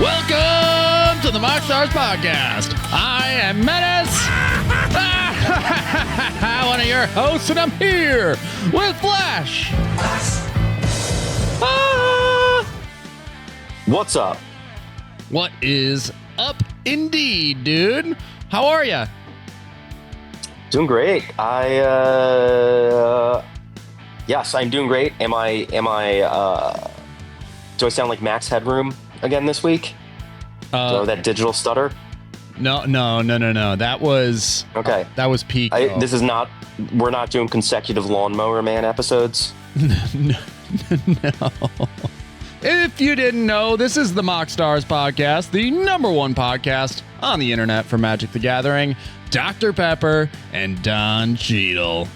Welcome to the MoxStars podcast. I am Menace, one of your hosts, and I'm here with Flash. What's up? What is up, indeed, dude? How are you? Doing great. Yes, I'm doing great. Do I sound like Max Headroom again this week? That digital stutter? No. That was okay. That was peak. We're not doing consecutive Lawnmower Man episodes. No. If you didn't know, this is the MoxStars podcast, the #1 podcast on the internet for Magic the Gathering, Dr. Pepper, and Don Cheadle.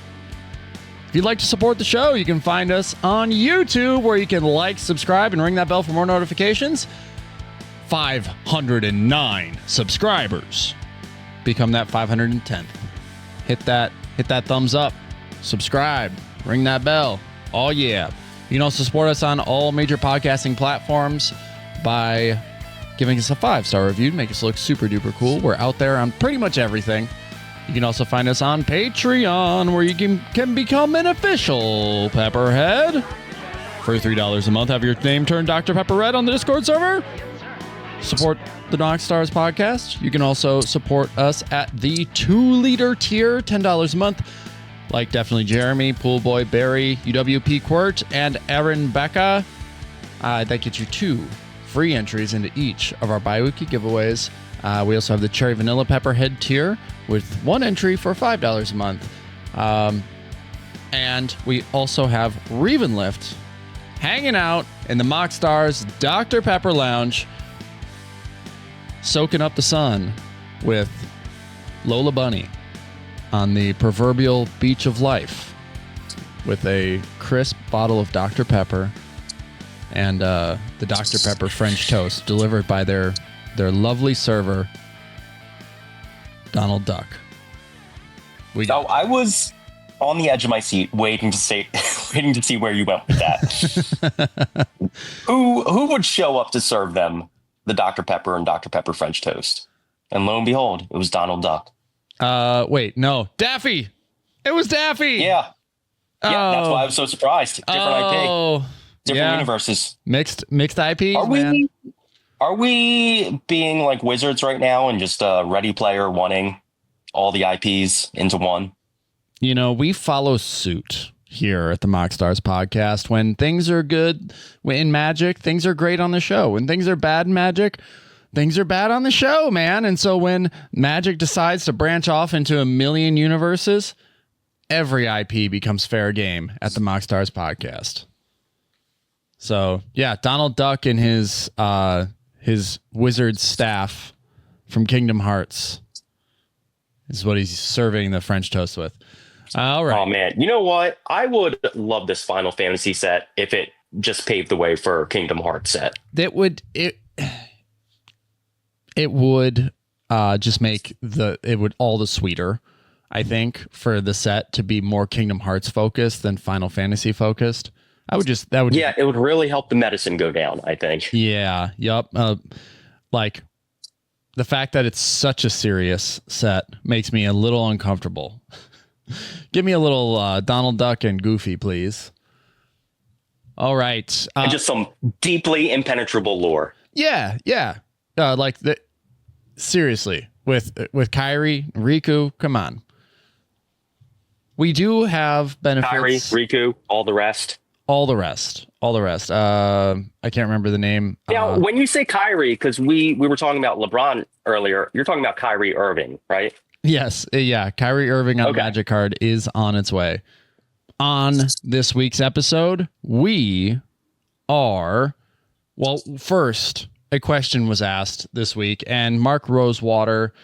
If you'd like to support the show, you can find us on YouTube, where you can like, subscribe, and ring that bell for more notifications. 509 subscribers. Become that 510th. Hit that thumbs up, subscribe, ring that bell. Oh yeah. You can also support us on all major podcasting platforms by giving us a 5-star review to make us look super duper cool. We're out there on pretty much everything. You can also find us on Patreon, where you can become an official Pepperhead. For $3 a month, have your name turned Dr. Pepper Red on the Discord server. Support the MoxStars podcast. You can also support us at the 2-liter tier, $10 a month. Like definitely Jeremy, Poolboy, Barry, UWP Quirt, and Aaron Becca. That gets you 2 free entries into each of our bi-weekly giveaways. We also have the Cherry Vanilla Pepperhead tier with 1 entry for $5 a month. And we also have Ravenlift hanging out in the MoxStars Dr. Pepper Lounge, soaking up the sun with Lola Bunny on the proverbial beach of life with a crisp bottle of Dr. Pepper and the Dr. Pepper French toast delivered by their lovely server, Donald Duck. I was on the edge of my seat waiting to see where you went with that. Who would show up to serve them the Dr. Pepper and Dr. Pepper French toast? And lo and behold, it was Donald Duck. Wait, no. Daffy! It was Daffy! Yeah. Yeah, that's why I was so surprised. Different IP. Different universes. Mixed IPs, man. Are we being like wizards right now and just Ready Player Oneing all the IPs into one? You know, we follow suit here at the MoxStars podcast. When things are good in Magic, things are great on the show. When things are bad in Magic, things are bad on the show, man. And so when Magic decides to branch off into a million universes, every IP becomes fair game at the MoxStars podcast. So, yeah, Donald Duck and his wizard staff from Kingdom Hearts is what he's serving the French toast with. All right. Oh, man. You know what? I would love this Final Fantasy set if it just paved the way for a Kingdom Hearts set. It would just make it would all the sweeter, I think, for the set to be more Kingdom Hearts focused than Final Fantasy focused. It would really help the medicine go down, I think. Yeah. Yep. Like the fact that it's such a serious set makes me a little uncomfortable. Give me a little Donald Duck and Goofy, please. All right. And just some deeply impenetrable lore. Yeah. Seriously, with Kairi, Riku, come on. We do have benefits. Kairi, Riku, all the rest. I can't remember the name. Now, when you say Kyrie, because we were talking about LeBron earlier, you're talking about Kyrie Irving, right? Yes. Yeah. Kyrie Irving on the Magic card is on its way. On this week's episode, we are, first, a question was asked this week, and Mark Rosewater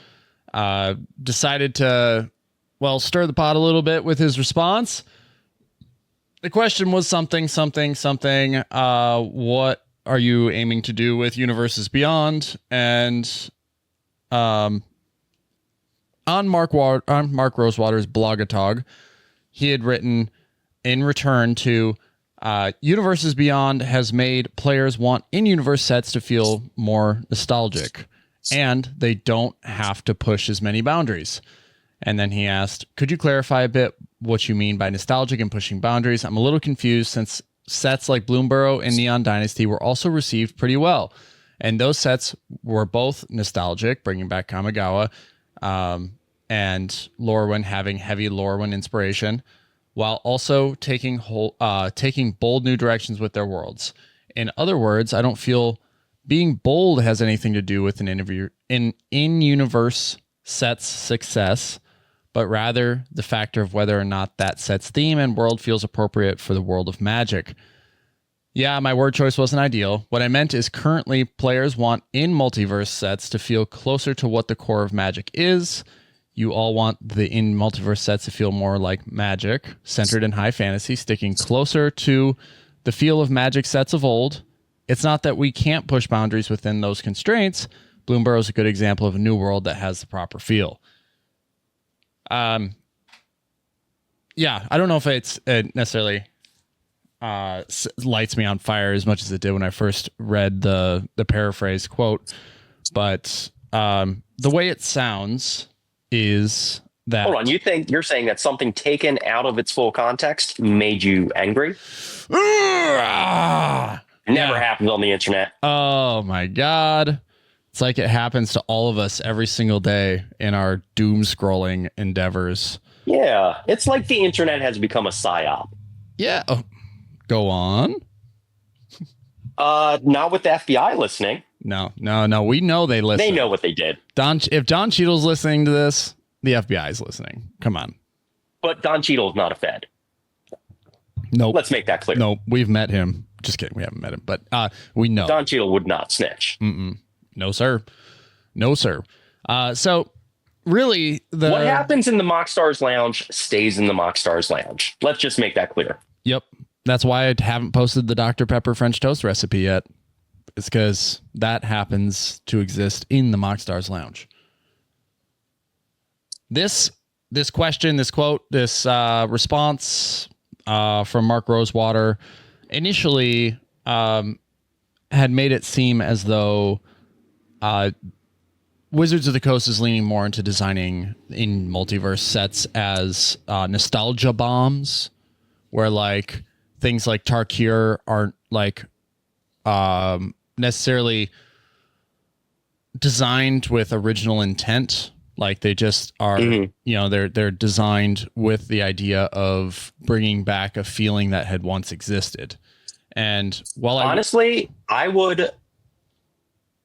decided to, stir the pot a little bit with his response. The question was something. What are you aiming to do with Universes Beyond? And on Mark Rosewater's blogatog, he had written, in return to Universes Beyond has made players want in-universe sets to feel more nostalgic, and they don't have to push as many boundaries. And then he asked, could you clarify a bit what you mean by nostalgic and pushing boundaries? I'm a little confused since sets like Bloomburrow and Neon Dynasty were also received pretty well. And those sets were both nostalgic, bringing back Kamigawa, and Lorwyn having heavy Lorwyn inspiration, while also taking bold new directions with their worlds. In other words, I don't feel being bold has anything to do with an in-universe set's success, but rather the factor of whether or not that set's theme and world feels appropriate for the world of Magic. Yeah, my word choice wasn't ideal. What I meant is currently players want in multiverse sets to feel closer to what the core of Magic is. You all want the in multiverse sets to feel more like Magic, centered in high fantasy, sticking closer to the feel of Magic sets of old. It's not that we can't push boundaries within those constraints. Bloomburrow is a good example of a new world that has the proper feel. Yeah, I don't know if it's necessarily lights me on fire as much as it did when I first read the paraphrase quote, but the way it sounds is that... Hold on, you're saying that something taken out of its full context made you angry? Never happens on the internet. Oh my God. It's like it happens to all of us every single day in our doom scrolling endeavors. Yeah, it's like the internet has become a psyop. Yeah. Oh, go on. Not with the FBI listening. No. We know they listen. They know what they did. If Don Cheadle's listening to this, the FBI is listening. Come on. But Don Cheadle is not a Fed. Nope. Let's make that clear. Nope. We've met him. Just kidding. We haven't met him, but we know. Don Cheadle would not snitch. Mm-mm. No, sir. No, sir. So really, what happens in the MoxStars Lounge stays in the MoxStars Lounge. Let's just make that clear. Yep. That's why I haven't posted the Dr. Pepper French toast recipe yet. It's because that happens to exist in the MoxStars Lounge. This question, this quote, this response from Mark Rosewater initially had made it seem as though Wizards of the Coast is leaning more into designing in multiverse sets as nostalgia bombs, where like things like Tarkir aren't like necessarily designed with original intent. Like they just are, they're designed with the idea of bringing back a feeling that had once existed. And while honestly, I would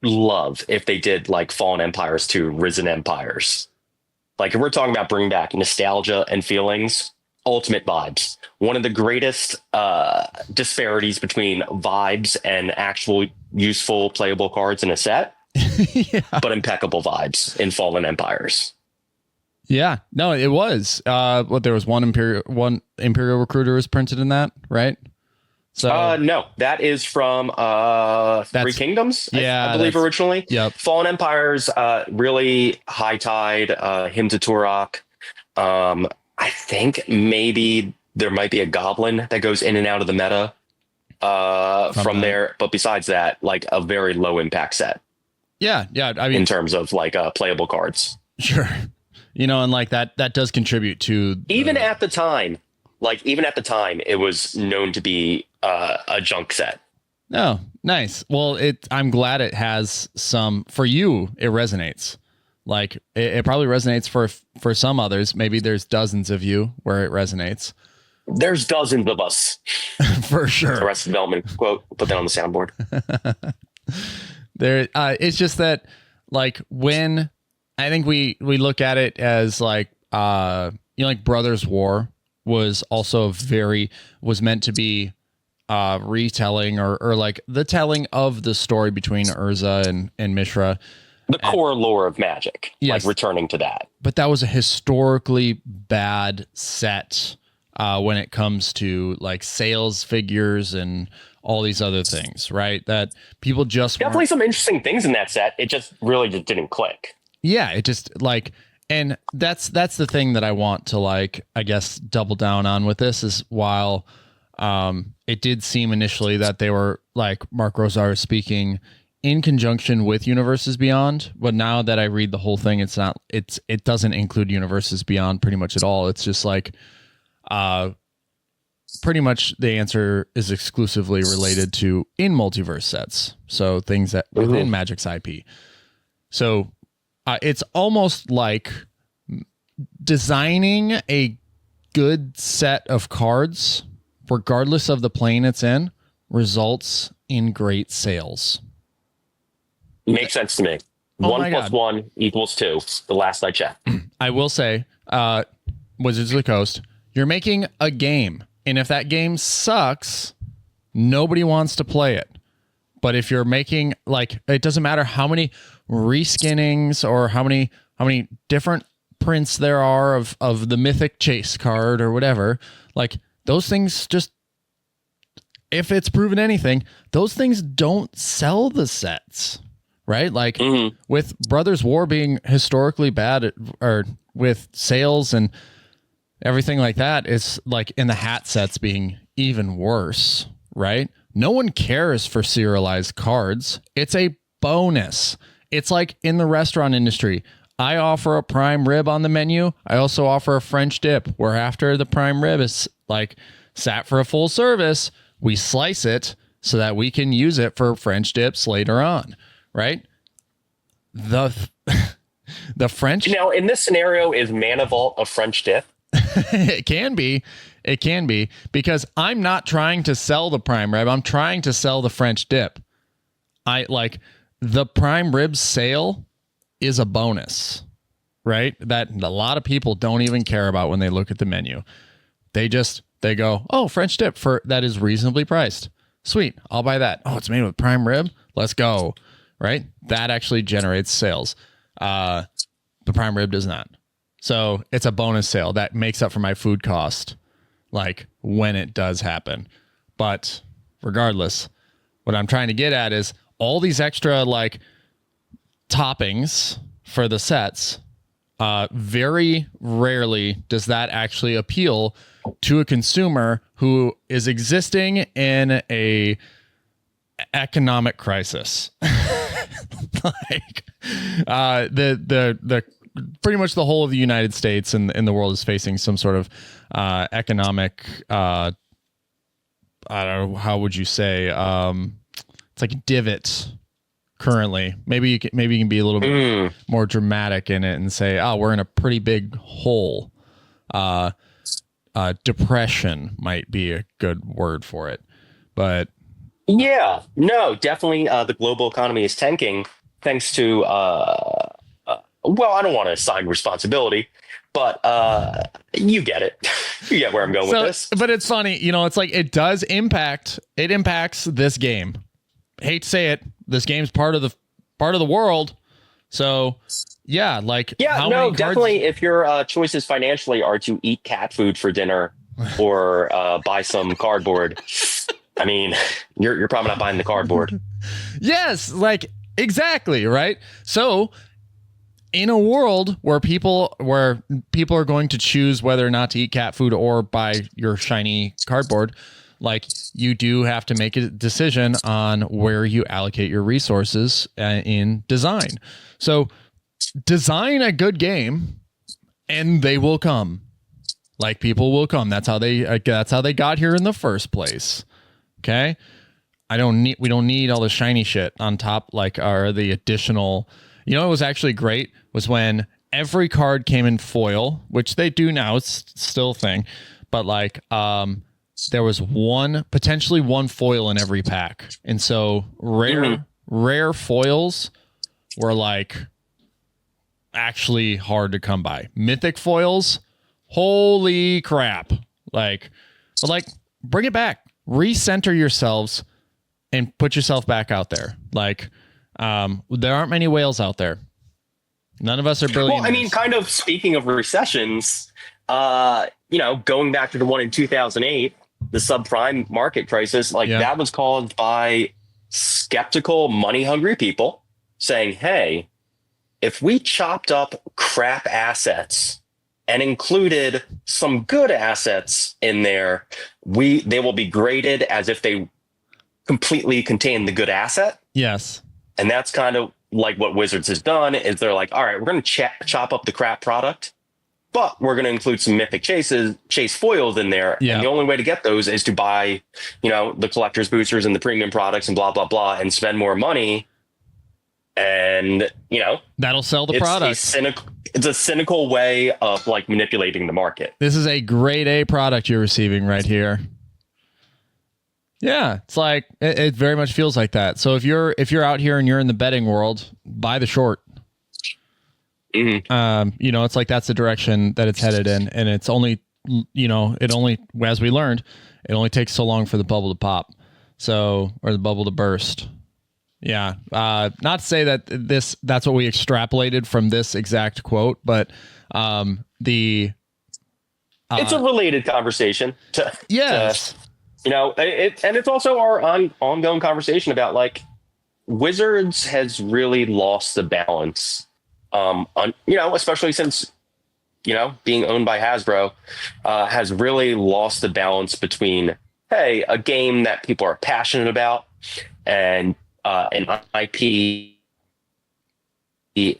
love if they did like Fallen Empires to Risen Empires. Like if we're talking about bringing back nostalgia and feelings, ultimate vibes. One of the greatest disparities between vibes and actual useful playable cards in a set. Yeah. But impeccable vibes in Fallen Empires. Yeah, no, it was. There was one Imperial Recruiter was printed in that, right? So no, that is from Three Kingdoms. Yeah, I believe originally. Yep. Fallen Empires, really high tide. Hymn to Turok. I think maybe there might be a goblin that goes in and out of the meta from there. But besides that, like a very low impact set. Yeah. I mean, in terms of like playable cards. Sure. And like that does contribute to even at the time, it was known to be a junk set. Oh, nice. Well, I'm glad it has some, for you, it resonates. Like it probably resonates for some others. Maybe there's dozens of you where it resonates. There's dozens of us. For sure. Arrested Development quote, put that on the soundboard. It's just that like when I think we look at it as like, like Brothers War was also was meant to be retelling or like the telling of the story between Urza and Mishra. The core lore of Magic, yes, like returning to that. But that was a historically bad set when it comes to like sales figures and all these other things, right? That people just definitely some interesting things in that set. It just really just didn't click. Yeah, it just like, and that's the thing that I want to like, I guess, double down on with this is while It did seem initially that they were like Mark Rosar speaking in conjunction with Universes Beyond, but now that I read the whole thing, it doesn't include Universes Beyond pretty much at all. It's just like pretty much the answer is exclusively related to in multiverse sets, so things that within Magic's IP. So it's almost like designing a good set of cards, regardless of the plane it's in, results in great sales. Makes sense to me. 1 + 1 = 2. The last I checked. I will say, Wizards of the Coast, you're making a game, and if that game sucks, nobody wants to play it. But if you're making, like, it doesn't matter how many reskinnings or how many different prints there are of the Mythic Chase card or whatever, like, those things just, if it's proven anything, those things don't sell the sets. Right? Like with Brothers War being historically bad or with sales and everything like that, it's like in the hat sets being even worse, right? No one cares for serialized cards. It's a bonus. It's like in the restaurant industry. I offer a prime rib on the menu. I also offer a French dip, where after the prime rib is like sat for a full service, we slice it so that we can use it for French dips later on. Right? The French. Now, in this scenario, is Mana Vault a French dip? It can be. It can be, because I'm not trying to sell the prime rib. I'm trying to sell the French dip. I like the prime rib sale is a bonus, right? That a lot of people don't even care about when they look at the menu. They go, oh, French dip that is reasonably priced. Sweet. I'll buy that. Oh, it's made with prime rib. Let's go. Right? That actually generates sales. The prime rib does not. So it's a bonus sale that makes up for my food cost, like when it does happen. But regardless, what I'm trying to get at is all these extra like toppings for the sets. Very rarely does that actually appeal to a consumer who is existing in a economic crisis. Like the pretty much the whole of the United States and the world is facing some sort of economic I don't know, how would you say, it's like a divot currently. Maybe you can be a little bit more dramatic in it and say, oh, we're in a pretty big hole. Depression might be a good word for it. But yeah, no, definitely the global economy is tanking thanks to, well, I don't want to assign responsibility, but you get it. You get where I'm going with this. But it's funny, it's like it impacts this game. Hate to say it, this game's part of the world. So yeah, like definitely. If your choices financially are to eat cat food for dinner or buy some cardboard, I mean, you're probably not buying the cardboard. Yes, like exactly, right? So in a world where people are going to choose whether or not to eat cat food or buy your shiny cardboard, like you do have to make a decision on where you allocate your resources in design. So design a good game and they will come. Like people will come. That's how they got here in the first place. Okay? We don't need all the shiny shit on top, like, or the additional. What was actually great was when every card came in foil, which they do now. It's still a thing, but like, there was potentially one foil in every pack, and so rare foils were like actually hard to come by. Mythic foils, holy crap! But bring it back, recenter yourselves, and put yourself back out there. Like, there aren't many whales out there. None of us are billionaires. Well, I mean, kind of speaking of recessions, going back to the one in 2008, the subprime market crisis, that was caused by skeptical, money-hungry people saying, hey, if we chopped up crap assets and included some good assets in there, they will be graded as if they completely contain the good asset. Yes. And that's kind of like what Wizards has done, is they're like, all right, we're going to chop up the crap product, but we're going to include some mythic chase foils in there. Yeah. And the only way to get those is to buy, the collector's boosters and the premium products and blah, blah, blah, and spend more money. And, that'll sell the product. It's a cynical way of like manipulating the market. This is a grade A product you're receiving right here. Yeah, it's like it very much feels like that. So if you're out here and you're in the betting world, buy the short. Mm-hmm. It's like that's the direction that it's headed in, and it's only, as we learned, it only takes so long for the bubble to pop, or the bubble to burst. Yeah, not to say that that's what we extrapolated from this exact quote, but it's a related conversation. Yes. And it's also our ongoing conversation about like Wizards has really lost the balance, especially since, being owned by Hasbro, has really lost the balance between, hey, a game that people are passionate about and an IP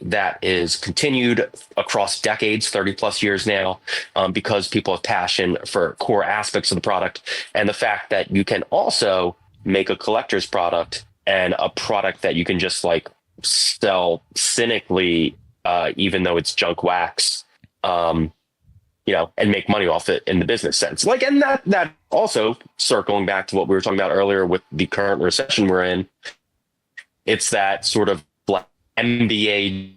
that is continued across decades, 30 plus years now, because people have passion for core aspects of the product. And the fact that you can also make a collector's product and a product that you can just like sell cynically, even though it's junk wax, and make money off it in the business sense. Like, and that also circling back to what we were talking about earlier with the current recession we're in, it's that sort of like MBA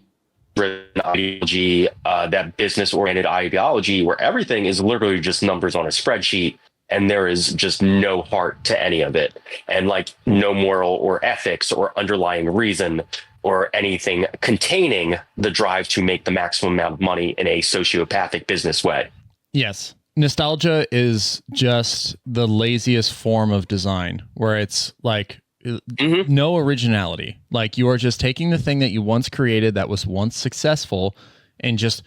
ideology, that business oriented ideology where everything is literally just numbers on a spreadsheet and there is just no heart to any of it, and like no moral or ethics or underlying reason or anything containing the drive to make the maximum amount of money in a sociopathic business way. Yes. Nostalgia is just the laziest form of design, where it's like no originality. Like you are just taking the thing that you once created that was once successful and just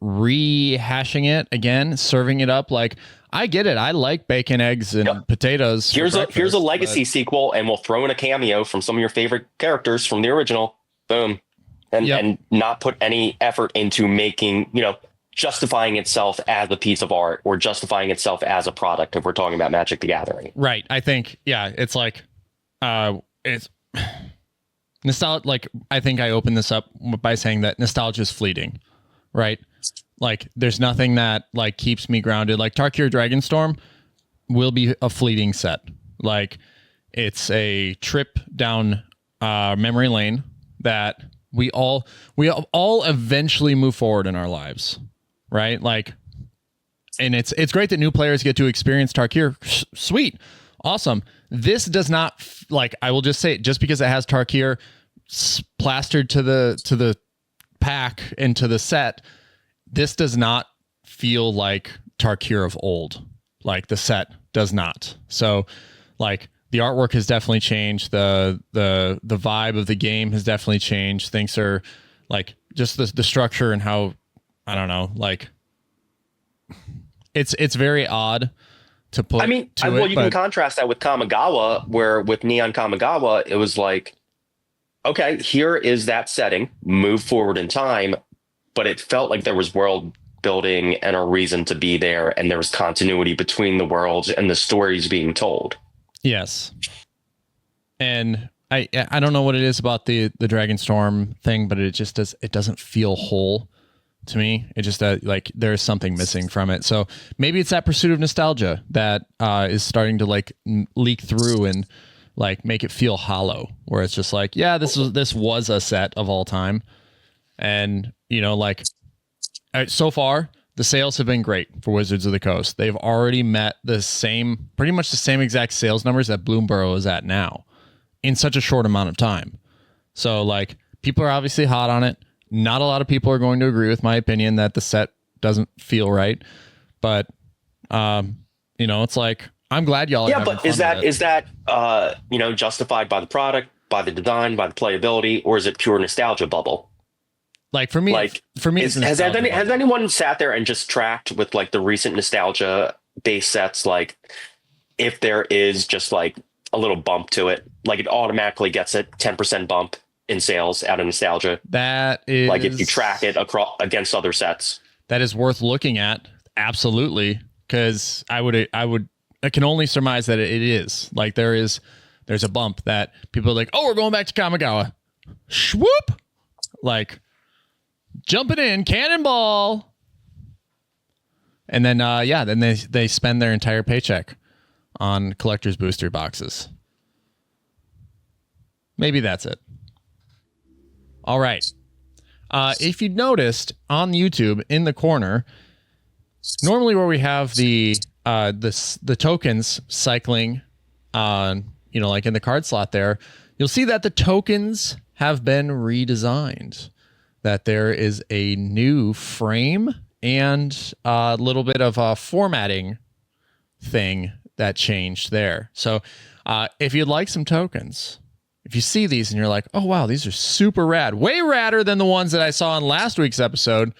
rehashing it again, serving it up. Like, I get it. I like bacon, eggs, and potatoes. Here's a legacy sequel, and we'll throw in a cameo from some of your favorite characters from the original. Boom. And not put any effort into making, justifying itself as a piece of art or justifying itself as a product if we're talking about Magic the Gathering. Right. I think, it's like, it's nostalgia. Like, I think I opened this up by saying that nostalgia is fleeting, right? Like, there's nothing that like keeps me grounded. Like Tarkir Dragonstorm will be a fleeting set. Like, it's a trip down memory lane that we all eventually move forward in our lives, right? Like, and it's great that new players get to experience Tarkir. Sweet, awesome. This does not like, I will just say it, just because it has Tarkir plastered to the pack and to the set, this does not feel like Tarkir of old. Like, the set does not. So like, the artwork has definitely changed. The vibe of the game has definitely changed. Things are like, just the structure and how, I don't know, like it's very odd to put. I mean, you can contrast that with Kamigawa, where with Neon Kamigawa, it was like, okay, here is that setting, move forward in time, but it felt like there was world building and a reason to be there, and there was continuity between the worlds and the stories being told. Yes. And I don't know what it is about the Dragonstorm thing, but it just doesn't feel whole to me. It just like there's something missing from it. So maybe it's that pursuit of nostalgia that is starting to like leak through and like make it feel hollow, where it's just like, yeah, this was a set of all time. And like so far the sales have been great for Wizards of the Coast. They've already met pretty much the same exact sales numbers that Bloomburrow is at now in such a short amount of time. So like, people are obviously hot on it. Not a lot of people are going to agree with my opinion that the set doesn't feel right, but it's like, I'm glad y'all are having fun with it. Is that justified by the product, by the design, by the playability, or is it pure nostalgia bubble? Like for me, has anyone sat there and just tracked with like the recent nostalgia base sets, like if there is just like a little bump to it, like it automatically gets a 10% bump in sales out of nostalgia? That is like if you track it across against other sets. That is worth looking at. Absolutely. Because I can only surmise that it is. Like there's a bump that people are like, oh, we're going back to Kamigawa. Swoop! Like jumping in, cannonball. And then then they spend their entire paycheck on collector's booster boxes. Maybe that's it. All right. If you noticed on YouTube in the corner, normally where we have the tokens cycling on, like in the card slot there, you'll see that the tokens have been redesigned, that there is a new frame and a little bit of a formatting thing that changed there. So if you'd like some tokens, if you see these and you're like, oh, wow, these are super rad, way radder than the ones that I saw in last week's episode,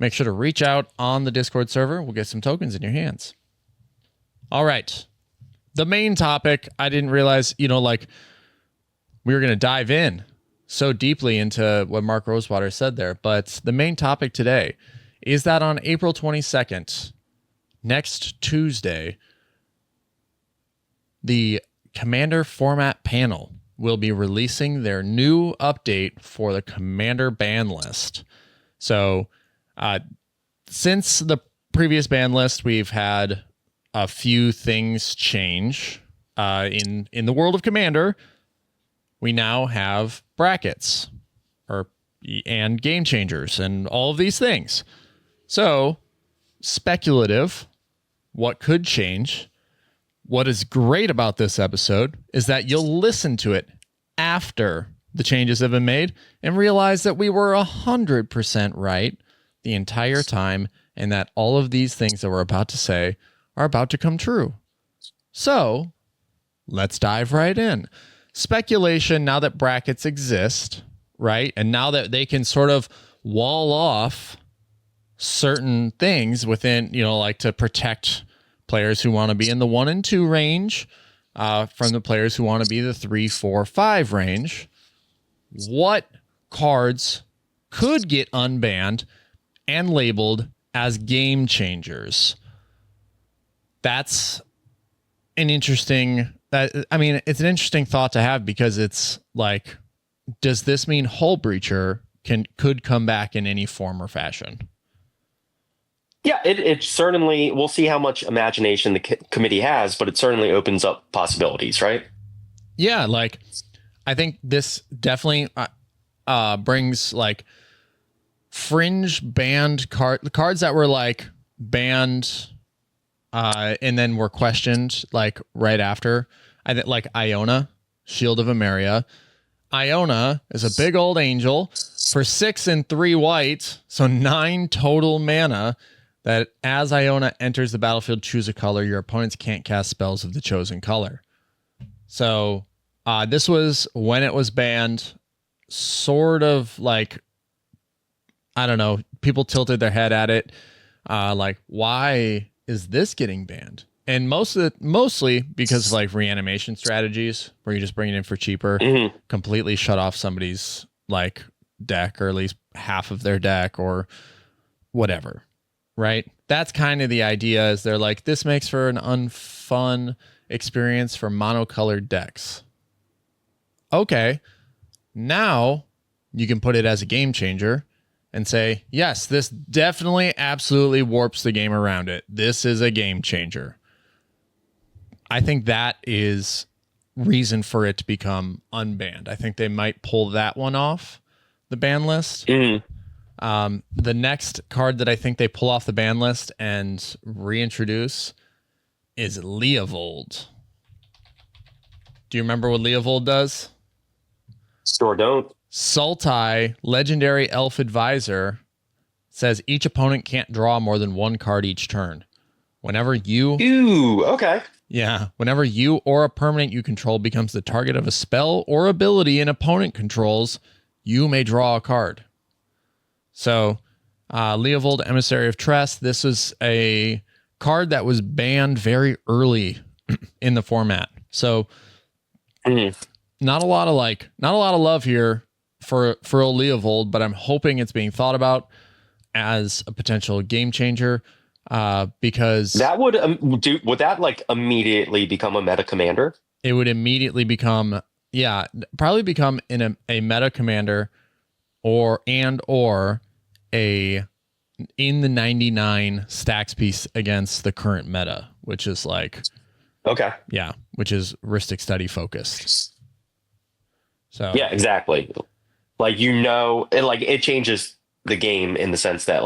make sure to reach out on the Discord server. We'll get some tokens in your hands. All right. The main topic, I didn't realize, we were going to dive in so deeply into what Mark Rosewater said there. But the main topic today is that on April 22nd, next Tuesday, the Commander Format Panel will be releasing their new update for the Commander ban list. So since the previous ban list, we've had a few things change. In the world of Commander, we now have brackets and game changers and all of these things. So speculative, what could change? What is great about this episode is that you'll listen to it after the changes have been made and realize that we were 100% right the entire time, and that all of these things that we're about to say are about to come true. So let's dive right in. Speculation, now that brackets exist, right? And now that they can sort of wall off certain things within, like to protect players who want to be in the 1 and 2 range from the players who want to be the 3, 4, 5 range. What cards could get unbanned and labeled as game changers? That's an interesting, it's an interesting thought to have, because it's like, does this mean Hull Breacher could come back in any form or fashion? Yeah, it certainly, we'll see how much imagination the committee has, but it certainly opens up possibilities, right? Yeah, like, I think this definitely brings, like, fringe banned cards that were, like, banned and then were questioned, like, right after. I think, like, Iona, Shield of Emeria. Iona is a big old angel for 6 and 3 white, so 9 total mana, that as Iona enters the battlefield, choose a color. Your opponents can't cast spells of the chosen color. So this was, when it was banned, sort of like, I don't know, people tilted their head at it. Like, why is this getting banned? And mostly because of like reanimation strategies, where you just bring it in for cheaper, completely shut off somebody's like deck, or at least half of their deck, or whatever. Right? That's kind of the idea, is they're like, this makes for an unfun experience for monocolored decks. Okay. Now you can put it as a game changer and say, yes, this definitely absolutely warps the game around it. This is a game changer. I think that is reason for it to become unbanned. I think they might pull that one off the ban list. The next card that I think they pull off the ban list and reintroduce is Leovold. Do you remember what Leovold does? Sure don't. Sultai, Legendary Elf Advisor, says each opponent can't draw more than 1 card each turn. Whenever you... Ooh, okay. Yeah, whenever you or a permanent you control becomes the target of a spell or ability an opponent controls, you may draw a card. So Leovold, Emissary of Tress. This is a card that was banned very early in the format. So not a lot of love here for Leovold, but I'm hoping it's being thought about as a potential game changer, because that would that like immediately become a meta commander? It would immediately become, probably become a meta commander, or a in the 99 stacks piece against the current meta, which is like, which is Rhystic Study focused. So yeah, exactly. Like, it changes the game in the sense that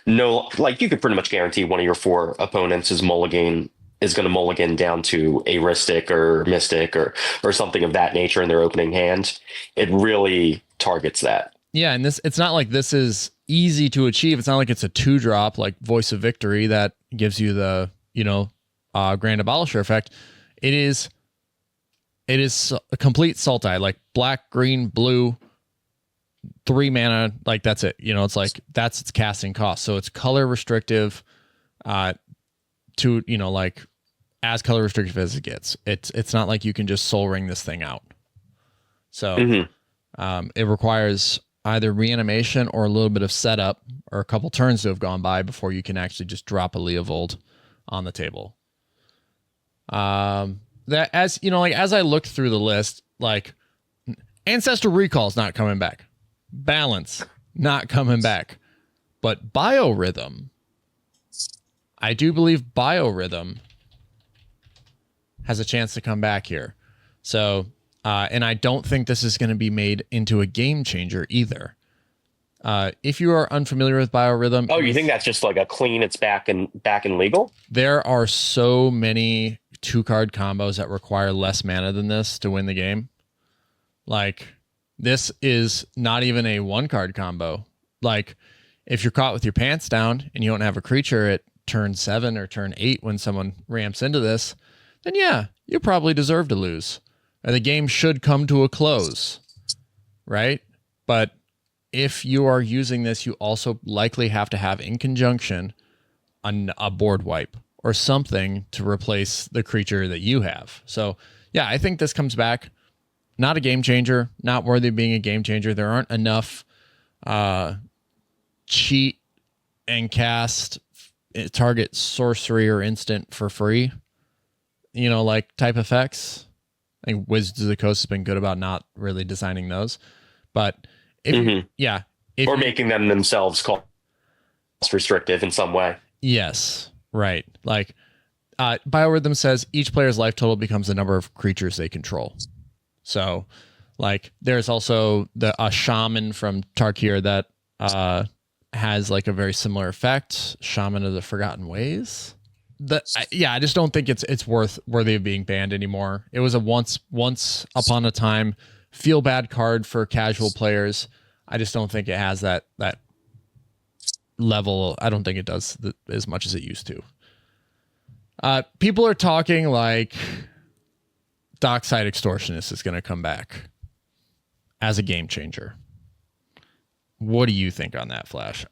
you could pretty much guarantee one of your 4 opponents is going to mulligan down to a Rhystic or Mystic or something of that nature in their opening hand. It really targets that. Yeah, and it's not like this is easy to achieve. It's not like it's a 2-drop like Voice of Victory that gives you the, Grand Abolisher effect. It is a complete Sultai, like black, green, blue, 3 mana, like that's it. It's like that's its casting cost. So it's color restrictive, to like as color restrictive as it gets. It's not like you can just Soul Ring this thing out. So it requires either reanimation or a little bit of setup or a couple turns to have gone by before you can actually just drop a Leovold on the table. That as as I looked through the list, like Ancestral Recall's not coming back. Balance not coming back. But Biorhythm, I do believe Biorhythm has a chance to come back here. So, and I don't think this is going to be made into a game changer either. If you are unfamiliar with Biorhythm, you think that's just like a clean? It's back in legal. There are so many 2-card combos that require less mana than this to win the game. Like, this is not even a 1-card combo. Like, if you're caught with your pants down and you don't have a creature at turn 7 or turn 8 when someone ramps into this, then yeah, you probably deserve to lose. The game should come to a close, right? But if you are using this, you also likely have to have in conjunction a board wipe or something to replace the creature that you have. So yeah, I think this comes back. Not a game changer, not worthy of being a game changer. There aren't enough cheat and cast target sorcery or instant for free, like type effects. I think Wizards of the Coast has been good about not really designing those. But if making them themselves cost restrictive in some way. Yes, right. Like Biorhythm says each player's life total becomes the number of creatures they control. So like there's also a shaman from Tarkir that has like a very similar effect, Shaman of the Forgotten Ways. I just don't think it's worthy of being banned anymore. It was a once upon a time feel bad card for casual players. I just don't think it has that level. I don't think it does as much as it used to. People are talking like Dockside Extortionist is going to come back as a game changer. What do you think on that, Flash?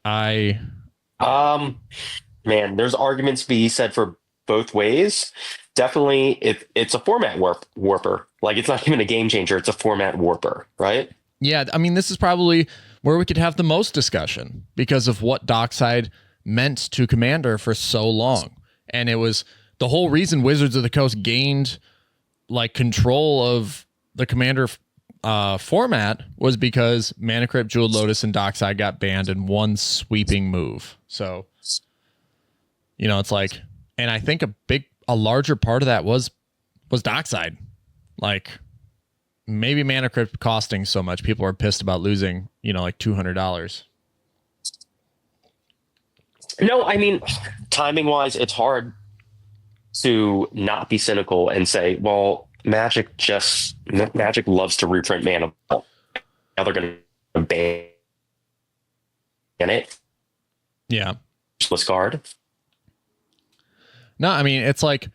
Man, there's arguments to be said for both ways. Definitely, it's a format warper. Like, it's not even a game changer. It's a format warper, right? Yeah, I mean, this is probably where we could have the most discussion because of what Dockside meant to Commander for so long. And it was the whole reason Wizards of the Coast gained like control of the Commander format was because Mana Crypt, Jeweled Lotus, and Dockside got banned in one sweeping move. So, it's like, and I think a larger part of that was Dockside. Like, maybe Mana Crypt costing so much, people are pissed about losing, like $200. No, I mean, timing wise, it's hard to not be cynical and say, well, Magic loves to reprint mana. Now they're going to ban it. Yeah. Useless card. No, I mean, it's like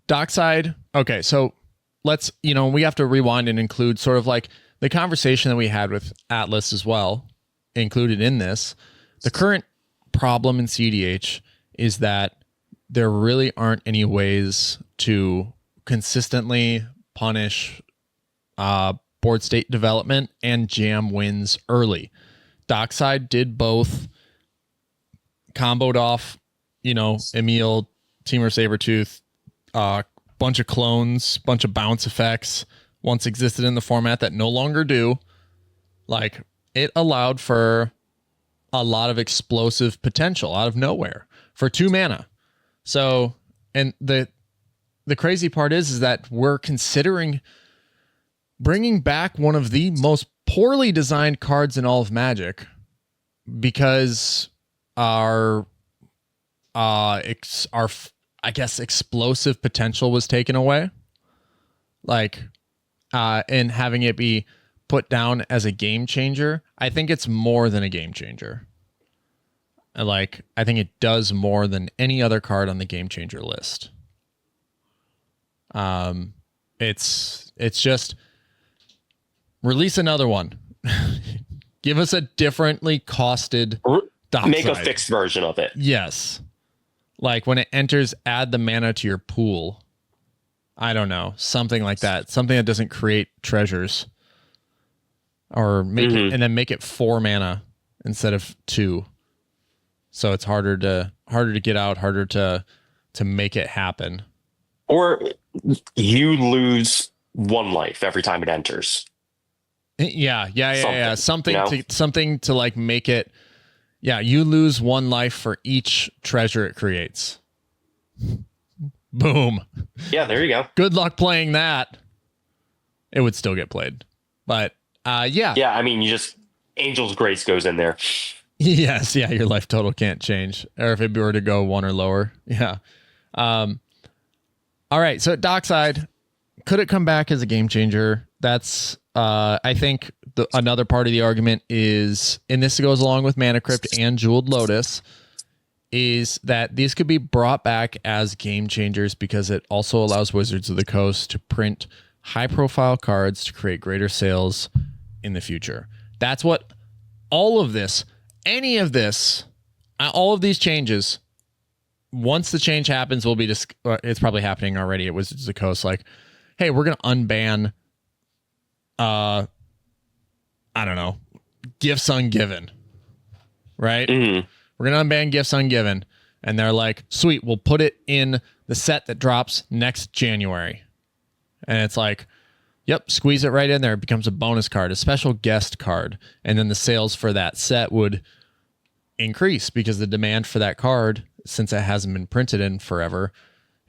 Dockside. Okay, so let's, we have to rewind and include sort of like the conversation that we had with Atlas as well included in this. The current problem in cEDH is that there really aren't any ways to consistently punish board state development and jam wins early. Dockside did both, comboed off, Emil, Teamer Sabertooth, bunch of clones, bunch of bounce effects once existed in the format that no longer do. Like, it allowed for a lot of explosive potential out of nowhere for 2 mana. So, and the crazy part is that we're considering bringing back one of the most poorly designed cards in all of Magic because our I guess explosive potential was taken away. Like, and having it be put down as a game changer, I think it's more than a game changer. Like, I think it does more than any other card on the game changer list. It's just release another one. Give us a differently costed Dockside. Make a fixed version of it. Yes. Like, when it enters, add the mana to your pool. I don't know. Something like that. Something that doesn't create treasures. Or make it, and then make it 4 mana instead of 2. So it's harder to get out, harder to make it happen. Or you lose 1 life every time it enters. Yeah. Something to like make it. Yeah, you lose 1 life for each treasure it creates. Boom. Yeah, there you go. Good luck playing that. It would still get played. But yeah. Yeah, I mean, you just Angel's Grace goes in there. Yes, yeah, your life total can't change. Or if it were to go 1 or lower. Yeah. All right, so Dockside, could it come back as a game changer? That's I think another part of the argument is, and this goes along with Mana Crypt and Jeweled Lotus, is that these could be brought back as game changers because it also allows Wizards of the Coast to print high-profile cards to create greater sales in the future. That's what all of this, any of this, all of these changes, once the change happens, will be it's probably happening already at Wizards of the Coast. Like, hey, we're going to unban, I don't know, Gifts Ungiven, right? We're going to unban Gifts Ungiven. And they're like, sweet, we'll put it in the set that drops next January. And it's like, yep, squeeze it right in there. It becomes a bonus card, a special guest card. And then the sales for that set would increase because the demand for that card, since it hasn't been printed in forever,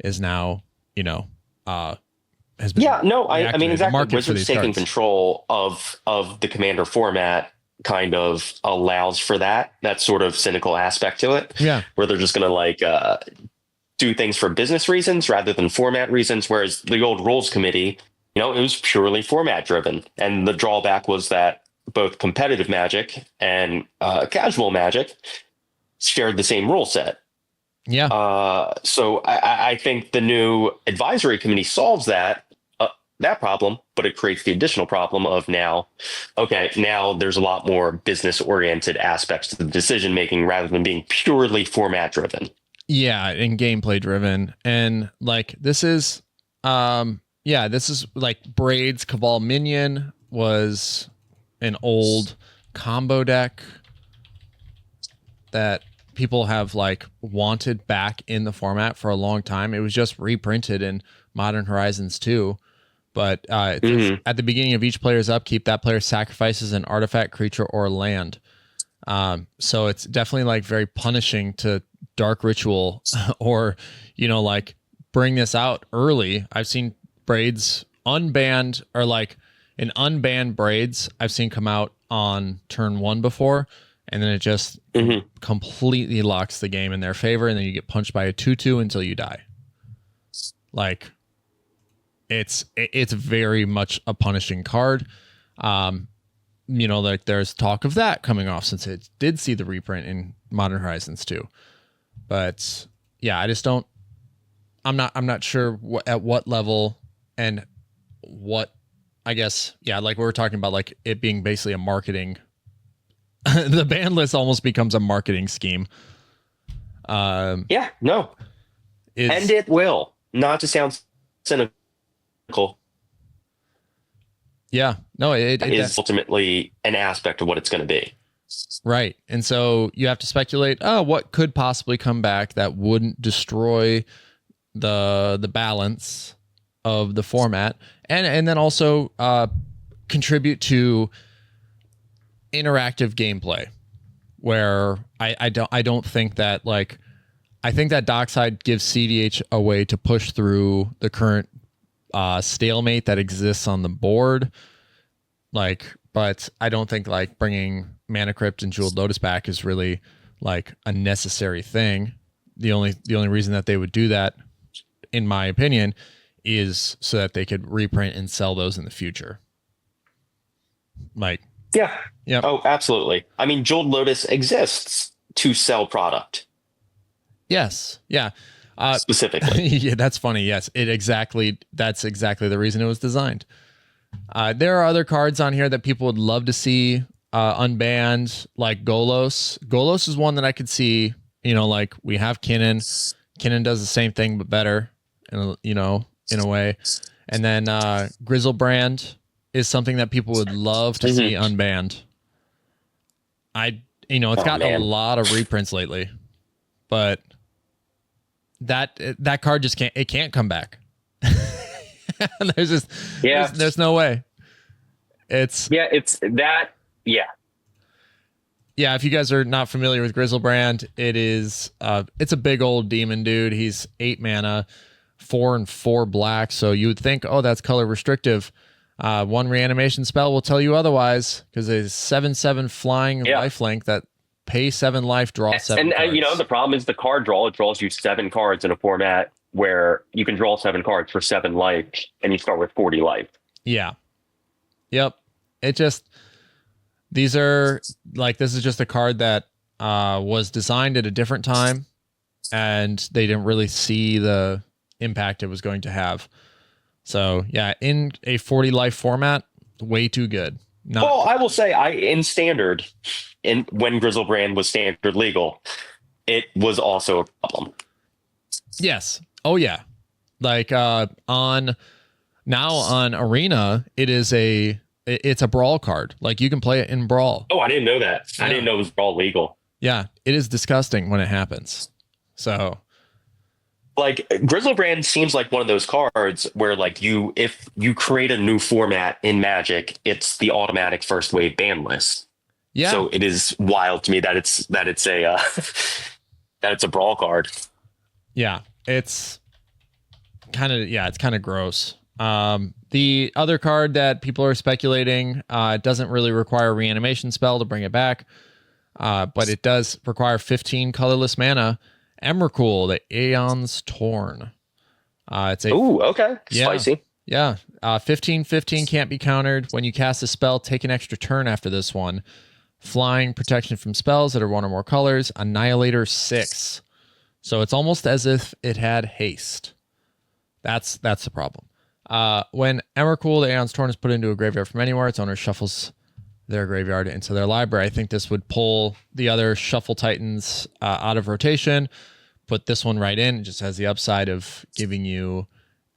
is now, has been. Yeah, no, I mean, exactly. Wizards taking control of the Commander format kind of allows for that sort of cynical aspect to it. Yeah. Where they're just going to do things for business reasons rather than format reasons. Whereas the old rules committee, it was purely format driven. And the drawback was that both competitive Magic and casual Magic shared the same rule set. Yeah. So I think the new advisory committee solves that problem, but it creates the additional problem of now there's a lot more business oriented aspects to the decision making rather than being purely format driven. Yeah, and gameplay driven. And like, this is like Braid's Cabal Minion was an old combo deck that people have like wanted back in the format for a long time. It was just reprinted in Modern Horizons 2. But at the beginning of each player's upkeep, that player sacrifices an artifact, creature, or land. So it's definitely like very punishing to Dark Ritual or, like bring this out early. I've seen Braids unbanned, or like an unbanned Braids I've seen come out on turn 1 before, and then it just completely locks the game in their favor, and then you get punched by a 2/2 until you die. Like, it's very much a punishing card. Like there's talk of that coming off since it did see the reprint in Modern Horizons 2. But yeah, I'm not sure at what level and what, I guess, yeah, like we were talking about, like it being basically a marketing The ban list almost becomes a marketing scheme. Yeah, no. And it will. Not to sound cynical. Yeah, no, it is ultimately an aspect of what it's going to be. Right. And so you have to speculate, what could possibly come back that wouldn't destroy the balance of the format, and then also contribute to interactive gameplay, where I don't think that, like, I think that Dockside gives cEDH a way to push through the current stalemate that exists on the board. Like, but I don't think like bringing Mana Crypt and Jeweled Lotus back is really like a necessary thing. The only reason that they would do that, in my opinion, is so that they could reprint and sell those in the future. Like, yeah. Oh, absolutely. I mean, Jeweled Lotus exists to sell product. Yes. Yeah. Specifically. Yeah, that's funny. Yes, that's exactly the reason it was designed. There are other cards on here that people would love to see unbanned, like Golos. Golos is one that I could see, like we have Kinnan. Kinnan does the same thing, but better, in a way. And then Grizzlebrand is something that people would love to see unbanned. It's gotten a lot of reprints lately, but that card just can't come back. There's no way. It's that. Yeah, if you guys are not familiar with Grizzlebrand, it's a big old demon dude. He's 8 mana, 4 and 4 black. So you would think, oh, that's color restrictive. One reanimation spell will tell you otherwise, because it's 7/7 flying lifelink that pay 7 life, draw 7 cards. And the problem is the card draw. It draws you 7 cards in a format where you can draw 7 cards for 7 life, and you start with 40 life. Yeah. Yep. This is just a card that was designed at a different time, and they didn't really see the impact it was going to have. So yeah, in a 40 life format, way too good. Well, I will say, in standard, when Grizzlebrand was standard legal, it was also a problem. Yes. Oh yeah. Like on Arena, it's a brawl card. Like you can play it in brawl. Oh, I didn't know that. Yeah. I didn't know it was brawl legal. Yeah, it is disgusting when it happens. So, like, Grizzlebrand seems like one of those cards where, like, if you create a new format in Magic, it's the automatic first wave ban list. Yeah. So it is wild to me that it's a that it's a brawl card. Yeah, it's kind of gross. The other card that people are speculating, it doesn't really require a reanimation spell to bring it back, but it does require 15 colorless mana. Emrakul, the Aeon's Torn. Okay. Spicy. Yeah. 15/15 can't be countered. When you cast a spell, take an extra turn after this one. Flying, protection from spells that are 1 or more colors. Annihilator 6. So it's almost as if it had haste. That's the problem. When Emrakul, the Aeon's Torn, is put into a graveyard from anywhere, its owner shuffles their graveyard into their library. I think this would pull the other Shuffle Titans out of rotation, put this one right in. It just has the upside of giving you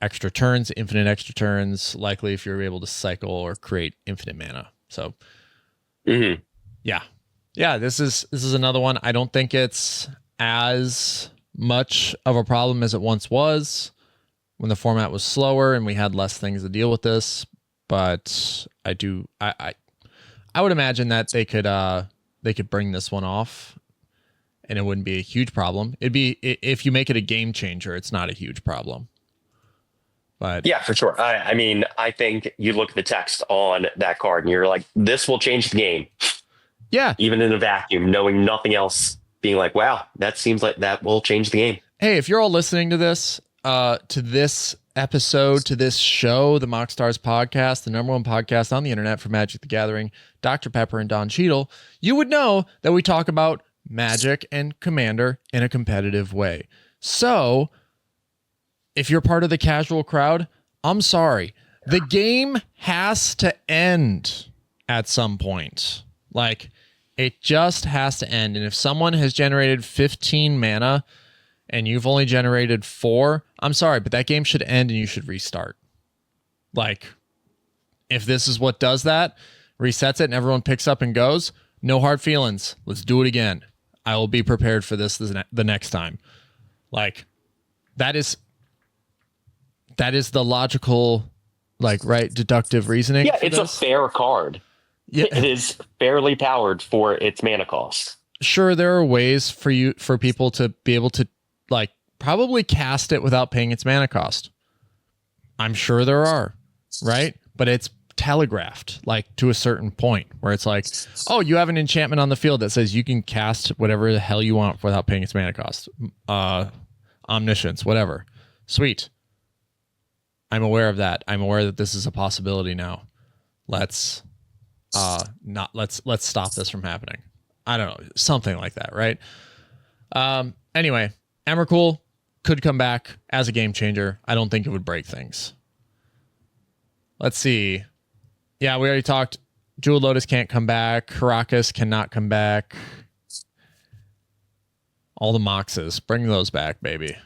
extra turns, infinite extra turns, likely if you're able to cycle or create infinite mana. So, yeah, this is another one. I don't think it's as much of a problem as it once was when the format was slower and we had less things to deal with this. But I would imagine that they could bring this one off, and it wouldn't be a huge problem. It'd be, if you make it a game changer, it's not a huge problem. But yeah, for sure. I mean, I think you look at the text on that card and you're like, this will change the game. Yeah. Even in a vacuum, knowing nothing else, being like, wow, that seems like that will change the game. Hey, if you're all listening to this episode, to this show, the MoxStars podcast, the #1 podcast on the internet for Magic the Gathering, Dr. Pepper and Don Cheadle, you would know that we talk about Magic and Commander in a competitive way. So, if you're part of the casual crowd, I'm sorry. The game has to end at some point. Like, It just has to end. And if someone has generated 15 mana and you've only generated 4, I'm sorry, but that game should end and you should restart. Like, if this is what does that, resets it and everyone picks up and goes, no hard feelings. Let's do it again. I will be prepared for this the next time. Like, that is the logical, like, right, deductive reasoning. Yeah, it's a fair card. Yeah. It is fairly powered for its mana cost. Sure, there are ways for people to be able to, like, probably cast it without paying its mana cost. I'm sure there are, right? But it's telegraphed, like, to a certain point where it's like, oh, you have an enchantment on the field that says you can cast whatever the hell you want without paying its mana cost. Omniscience, whatever. Sweet. I'm aware of that. I'm aware that this is a possibility now. Let's stop this from happening. I don't know, something like that, right? Anyway, Emrakul could come back as a game changer. I don't think it would break things. Let's see. Yeah, we already talked. Jeweled Lotus can't come back. Caracas cannot come back. All the Moxes, bring those back, baby.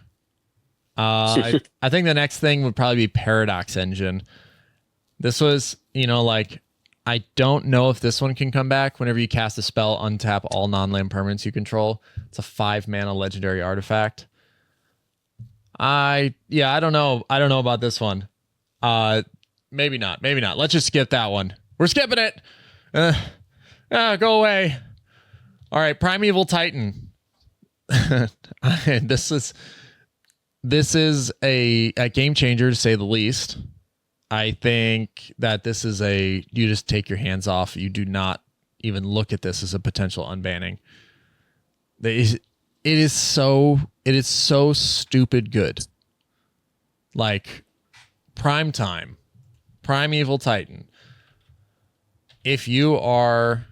I think the next thing would probably be Paradox Engine. This was, like, I don't know if this one can come back. Whenever you cast a spell, untap all non-land permanents you control. It's a 5-mana legendary artifact. I don't know. I don't know about this one. Maybe not. Let's just skip that one. We're skipping it. Go away. All right, Primeval Titan. This is a game changer, to say the least. I think that this is you just take your hands off. You do not even look at this as a potential unbanning. It is so stupid good. Like, Primetime, Primeval Titan. If you are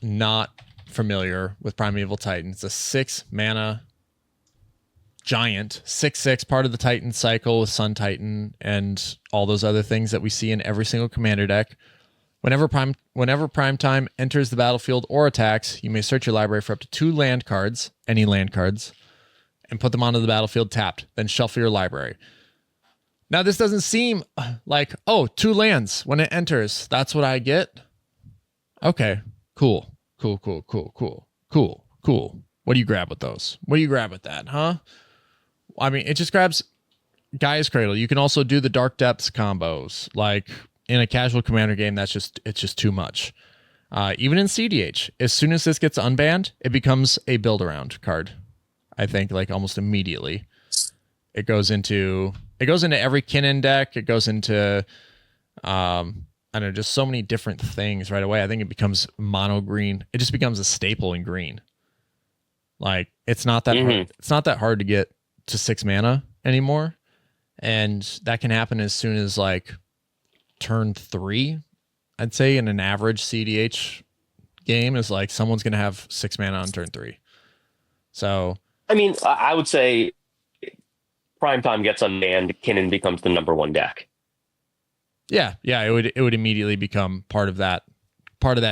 not familiar with Primeval Titan, it's a 6-mana giant, 6/6, part of the Titan cycle with Sun Titan and all those other things that we see in every single commander deck. Whenever Primetime enters the battlefield or attacks, you may search your library for up to 2 land cards, any land cards, and put them onto the battlefield tapped. Then shuffle your library. Now, this doesn't seem like, 2 lands when it enters. That's what I get. Okay, cool. What do you grab with those? What do you grab with that, huh? I mean, it just grabs Gaia's Cradle. You can also do the Dark Depths combos. Like, in a casual commander game, it's just too much. Even in cEDH, as soon as this gets unbanned, it becomes a build-around card. I think, like, almost immediately. It goes into every Kinnan deck. It goes into, I don't know, just so many different things right away. I think it becomes mono green. It just becomes a staple in green. Like, it's not that hard. It's not that hard to get to 6 mana anymore. And that can happen as soon as, like, turn 3, I'd say, in an average cEDH game, is like someone's going to have 6 mana on turn 3. So, I mean, I would say Primetime gets unbanned, Kinnan becomes the number 1 deck. Yeah, it would immediately become part of that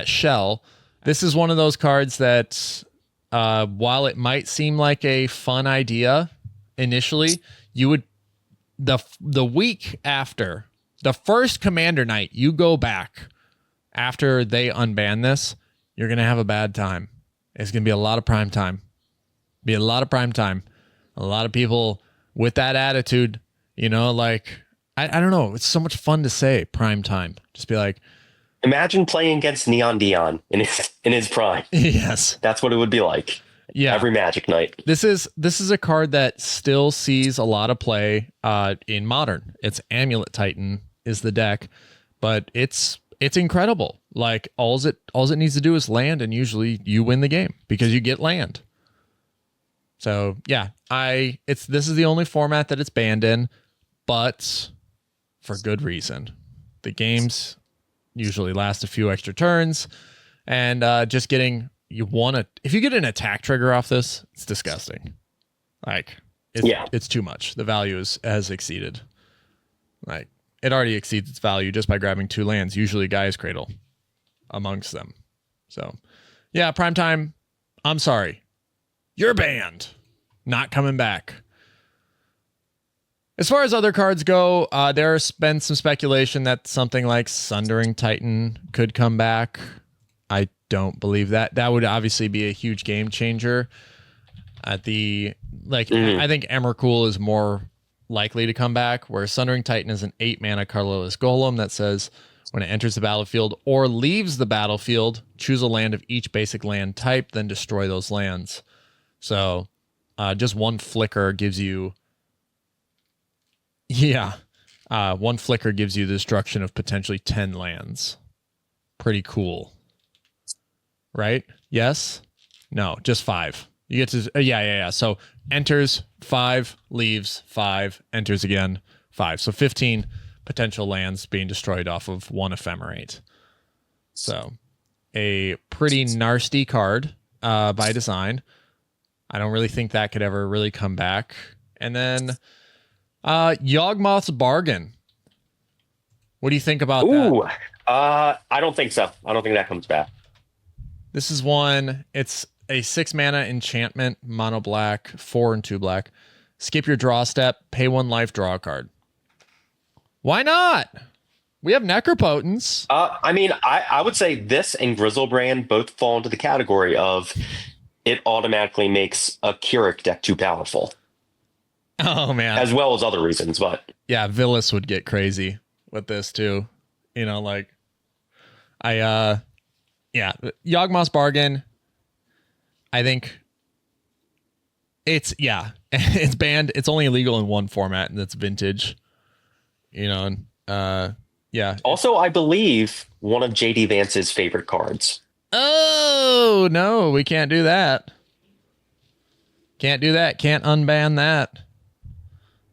shell. This is one of those cards that, while it might seem like a fun idea initially, you would the week after the first commander night, you go back after they unban this, you're gonna have a bad time. It's gonna be a lot of prime time. A lot of people with that attitude, like, I don't know. It's so much fun to say prime time. Just be like, imagine playing against Neon Dion in his prime. Yes, that's what it would be like. Yeah, every Magic night. This is a card that still sees a lot of play in Modern. It's Amulet Titan is the deck, but it's incredible. Like, all it needs to do is land, and usually you win the game because you get land. So yeah, this is the only format that it's banned in, but for good reason. The games usually last a few extra turns, and just getting if you get an attack trigger off this, it's disgusting. Like, it's too much. The value has exceeded. Like, it already exceeds its value just by grabbing 2 lands, usually Gaia's Cradle amongst them. So Yeah, Primetime, I'm sorry. You're banned. Not coming back. As far as other cards go, there's been some speculation that something like Sundering Titan could come back. I don't believe that. That would obviously be a huge game changer. I think Emrakul is more likely to come back, where Sundering Titan is an 8-mana colorless golem that says when it enters the battlefield or leaves the battlefield, choose a land of each basic land type, then destroy those lands. So just one flicker gives you... one flicker gives you the destruction of potentially 10 lands. Pretty cool. Right? Yes? No, just 5. You get to... So enters 5, leaves 5, enters again 5. So 15 potential lands being destroyed off of one ephemerate. So a pretty nasty card by design. I don't really think that could ever really come back. And then Yawgmoth's Bargain. What do you think about that? I don't think so. I don't think that comes back. This is one. It's a 6-mana enchantment, mono black, 4 and 2 black. Skip your draw step, pay 1 life, draw a card. Why not? We have Necropotence. I would say this and Grizzlebrand both fall into the category of it automatically makes a Keurig deck too powerful. Oh, man. As well as other reasons, but... Yeah, Villas would get crazy with this, too. You know, like... Yawgmoth's Bargain... I think it's banned. It's only illegal in one format, and that's Vintage. You know, Also, I believe one of JD Vance's favorite cards. Oh no, we can't do that. Can't do that. Can't unban that.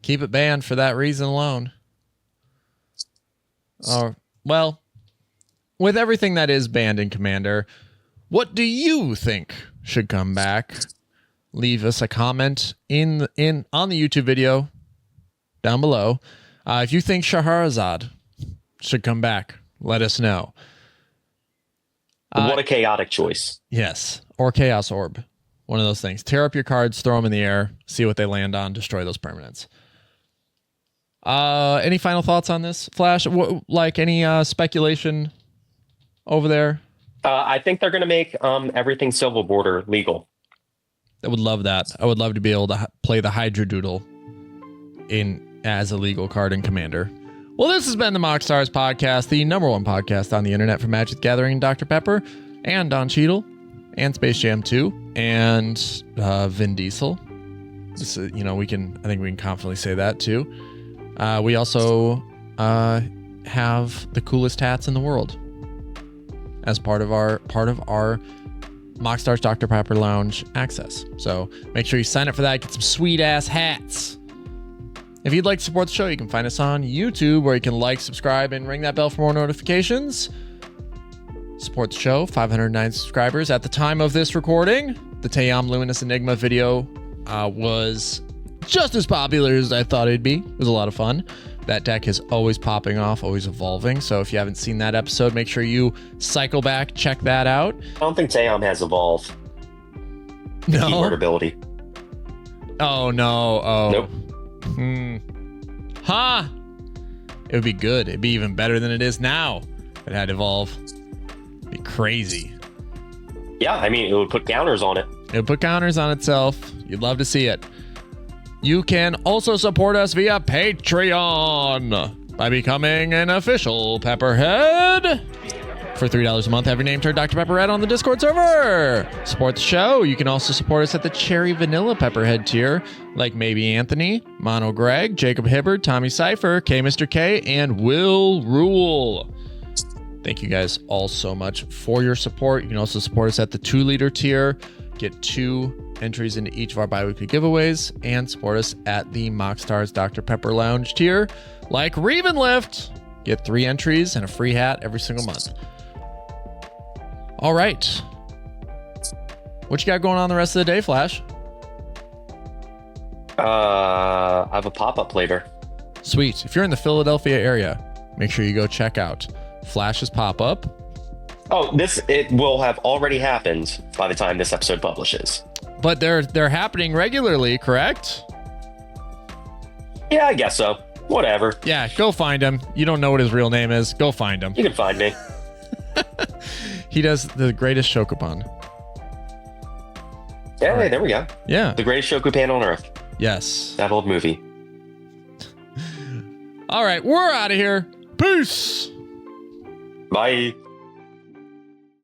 Keep it banned for that reason alone. Well, with everything that is banned in Commander, what do you think should come back? Leave us a comment on the YouTube video down below. If you think Shahrazad should come back, let us know. What a chaotic choice. Yes. Or Chaos Orb. One of those things. Tear up your cards, throw them in the air, see what they land on, destroy those permanents. Any final thoughts on this, Flash? Like any speculation over there? I think they're going to make everything Silver Border legal. I would love that. I would love to be able to play the Hydra Doodle as a legal card in Commander. Well, this has been the MoxStars podcast, the #1 podcast on the internet for Magic the Gathering, Dr. Pepper, and Don Cheadle, and Space Jam 2, and Vin Diesel. This is, I think we can confidently say that too. We also have the coolest hats in the world as part of our MoxStars Dr. Pepper Lounge access. So make sure you sign up for that. Get some sweet ass hats. If you'd like to support the show, you can find us on YouTube, where you can like, subscribe, and ring that bell for more notifications. Support the show. 509 subscribers at the time of this recording. The Teyam Luminous Enigma video was just as popular as I thought it'd be. It was a lot of fun. That deck is always popping off, always evolving. So if you haven't seen that episode, make sure you cycle back, check that out. I don't think Teyam has evolved. No. Keyword ability. Oh, no. Oh. Nope. It would be good. It'd be even better than it is now. If it had evolve. It'd be crazy. Yeah, it would put counters on it. It would put counters on itself. You'd love to see it. You can also support us via Patreon by becoming an official Pepperhead. For $3 a month, have your name turned Dr. Pepper Red on the Discord server. Support the show. You can also support us at the Cherry Vanilla Pepperhead tier, like Maybe Anthony, Mono Greg, Jacob Hibbard, Tommy Cypher, K Mr. K, and Will Rule. Thank you guys all so much for your support. You can also support us at the 2-liter tier. Get 2 entries into each of our bi-weekly giveaways, and support us at the MoxStars Dr. Pepper Lounge tier, like Revenlift. Get 3 entries and a free hat every single month. All right. What you got going on the rest of the day, Flash? I have a pop-up later. Sweet. If you're in the Philadelphia area, make sure you go check out Flash's pop-up Oh, it will have already happened by the time this episode publishes. But they're happening regularly, correct? Yeah, I guess so. Whatever. Yeah, go find him. You don't know what his real name is. Go find him. You can find me. He does the greatest Shokupan. Yeah, right. There we go. Yeah. The greatest Shokupan on Earth. Yes. That old movie. All right, we're out of here. Peace. Bye.